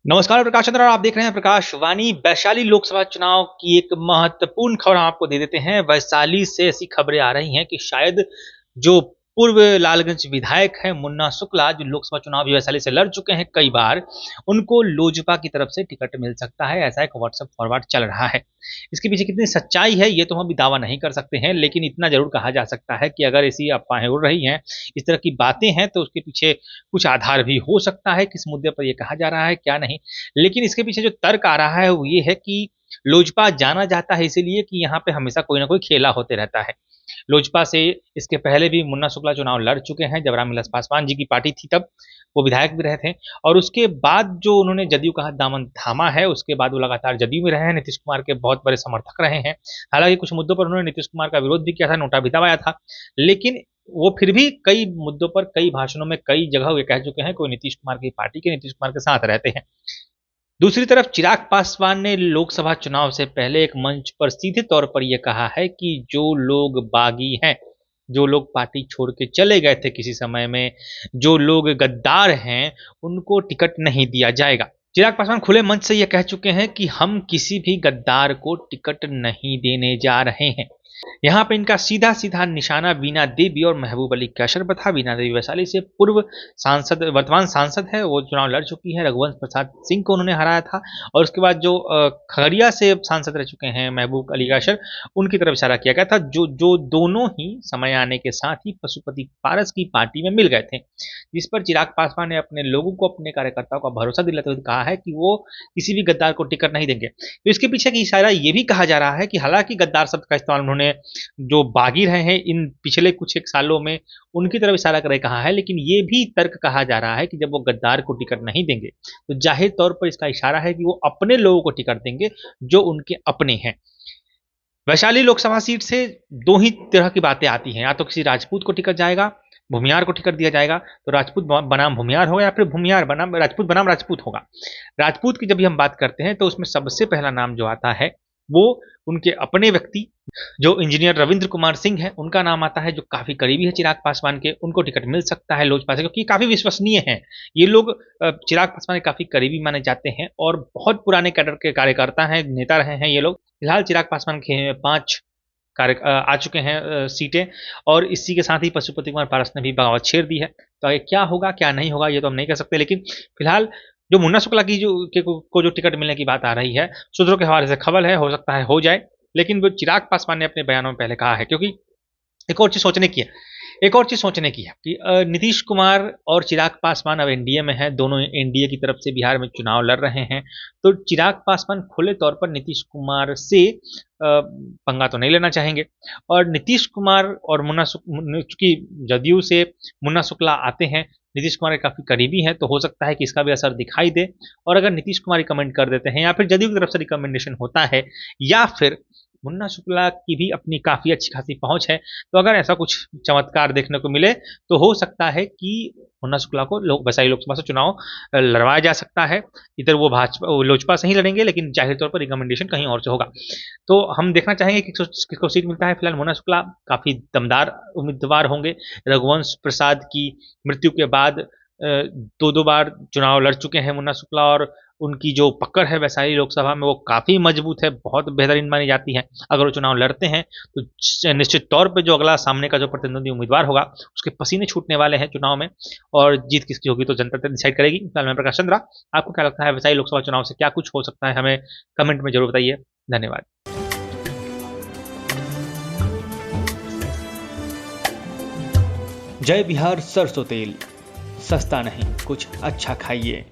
नमस्कार, प्रकाश चंद्र और आप देख रहे हैं प्रकाशवाणी। वैशाली लोकसभा चुनाव की एक महत्वपूर्ण खबर हम आपको दे देते हैं। वैशाली से ऐसी खबरें आ रही हैं कि शायद जो पूर्व लालगंज विधायक हैं मुन्ना शुक्ला, जो लोकसभा चुनाव भी वैशाली से लड़ चुके हैं कई बार, उनको लोजपा की तरफ से टिकट मिल सकता है, ऐसा एक व्हाट्सएप फॉरवर्ड चल रहा है। इसके पीछे कितनी सच्चाई है ये तो हम अभी दावा नहीं कर सकते हैं, लेकिन इतना जरूर कहा जा सकता है कि अगर ऐसी अफवाहें उड़ रही हैं, इस तरह की बातें हैं, तो उसके पीछे कुछ आधार भी हो सकता है। किस मुद्दे पर ये कहा जा रहा है क्या नहीं, लेकिन इसके पीछे जो तर्क आ रहा है वो ये है कि लोजपा जाना जाता है इसीलिए कि यहाँ पे हमेशा कोई ना कोई खेला होते रहता है। लोजपा से इसके पहले भी मुन्ना शुक्ला चुनाव लड़ चुके हैं, जब रामविलास पासवान जी की पार्टी थी तब वो विधायक भी रहे थे, और उसके बाद जो उन्होंने जदयू का दामन थामा है, उसके बाद वो लगातार जदयू में रहे हैं, नीतीश कुमार के बहुत बड़े समर्थक रहे हैं। हालांकि कुछ मुद्दों पर उन्होंने नीतीश कुमार का विरोध भी किया था, नोटा भी दबाया था, लेकिन वो फिर भी कई मुद्दों पर कई भाषणों में कई जगह ये कह चुके हैं कि नीतीश कुमार की पार्टी के, नीतीश कुमार के साथ रहते हैं। दूसरी तरफ चिराग पासवान ने लोकसभा चुनाव से पहले एक मंच पर सीधे तौर पर यह कहा है कि जो लोग बागी हैं, जो लोग पार्टी छोड़ के चले गए थे किसी समय में, जो लोग गद्दार हैं, उनको टिकट नहीं दिया जाएगा। चिराग पासवान खुले मंच से यह कह चुके हैं कि हम किसी भी गद्दार को टिकट नहीं देने जा रहे हैं। यहाँ पे इनका सीधा सीधा निशाना बीना देवी और महबूब अली कैसर पर था। बीना देवी वैशाली से पूर्व सांसद, वर्तमान सांसद है, वो चुनाव लड़ चुकी है, रघुवंश प्रसाद सिंह को उन्होंने हराया था, और उसके बाद जो खगड़िया से सांसद रह चुके हैं महबूब अली कैसर, उनकी तरफ इशारा किया गया था, जो जो दोनों ही समय आने के साथ ही पशुपति पारस की पार्टी में मिल गए थे, जिस पर चिराग पासवान ने अपने लोगों को, अपने कार्यकर्ताओं का भरोसा दिलाते हुए कहा है कि वो किसी भी गद्दार को टिकट नहीं देंगे। तो इसके पीछे की इशारा ये भी कहा जा रहा है कि हालांकि गद्दार शब्द का इस्तेमाल उन्होंने जो बागी रहे हैं इन पिछले कुछ एक सालों में उनकी तरफ इशारा कर कहा है, लेकिन ये भी तर्क कहा जा रहा है कि जब वो गद्दार को टिकट नहीं देंगे तो जाहिर तौर पर इसका इशारा है कि वो अपने लोगों को टिकट देंगे जो उनके अपने हैं। वैशाली लोकसभा सीट से दो ही तरह की बातें आती हैं, या तो किसी राजपूत को टिकट जाएगा, भूमियार को टिकट दिया जाएगा, तो राजपूत बनाम भूमियार होगा, या फिर भूमियार बनाम राजपूत बनाम राजपूत होगा। राजपूत की जब भी हम बात करते हैं तो उसमें सबसे पहला नाम जो आता है वो उनके अपने व्यक्ति जो इंजीनियर रविंद्र कुमार सिंह है, उनका नाम आता है, जो काफी करीबी है चिराग पासवान के। उनको टिकट मिल सकता है लोजपा से, क्योंकि काफी विश्वसनीय हैं ये लोग। चिराग पासवान के काफी करीबी माने जाते हैं और बहुत पुराने कैडर के कार्यकर्ता हैं, नेता रहे हैं ये लोग। फिलहाल चिराग पासवान के 5 कार्य आ चुके हैं सीटें, और इसी के साथ ही पशुपति कुमार पारस ने भी बगावत छेड़ दी है। तो आगे क्या होगा क्या नहीं होगा ये तो हम नहीं कह सकते, लेकिन फिलहाल जो मुन्ना शुक्ला की को जो टिकट मिलने की बात आ रही है, सूत्रों के हवाले से खबर है, हो सकता है हो जाए, लेकिन वो चिराग पासवान ने अपने बयानों में पहले कहा है। क्योंकि एक और चीज सोचने की है, कि नीतीश कुमार और चिराग पासवान अब एनडीए में है, दोनों एनडीए की तरफ से बिहार में चुनाव लड़ रहे हैं, तो चिराग पासवान खुले तौर पर नीतीश कुमार से पंगा तो नहीं लेना चाहेंगे, और नीतीश कुमार और चूंकि जदयू से मुन्ना शुक्ला आते हैं, नीतीश कुमार के काफी करीबी हैं, तो हो सकता है कि इसका भी असर दिखाई दे। और अगर नीतीश कुमार रिकमेंड कर देते हैं, या फिर जदयू की तरफ से रिकमेंडेशन होता है, या फिर मुन्ना शुक्ला की भी अपनी काफी अच्छी खासी पहुंच है, तो अगर ऐसा कुछ चमत्कार देखने को मिले तो हो सकता है कि मुन्ना शुक्ला को वैशाली लोकसभा से चुनाव लड़वाया जा सकता है। इधर वो लोजपा से ही लड़ेंगे, लेकिन जाहिर तौर पर रिकमेंडेशन कहीं और से होगा। तो हम देखना चाहेंगे कि किसको सीट मिलता है। फिलहाल मुन्ना शुक्ला काफी दमदार उम्मीदवार होंगे। रघुवंश प्रसाद की मृत्यु के बाद 2 बार चुनाव लड़ चुके हैं मुन्ना शुक्ला, और उनकी जो पकड़ है वैशाली लोकसभा में वो काफ़ी मजबूत है, बहुत बेहतरीन मानी जाती है। अगर वो चुनाव लड़ते हैं तो निश्चित तौर पे जो अगला सामने का जो प्रतिद्वंदी उम्मीदवार होगा उसके पसीने छूटने वाले हैं चुनाव में, और जीत किसकी होगी तो जनता डिसाइड करेगी। फिलहाल मैं प्रकाश चंद्रा, आपको क्या लगता है वैशाली लोकसभा चुनाव से क्या कुछ हो सकता है, हमें कमेंट में जरूर बताइए। धन्यवाद। जय बिहार सरसों तेल, सस्ता नहीं कुछ अच्छा खाइए।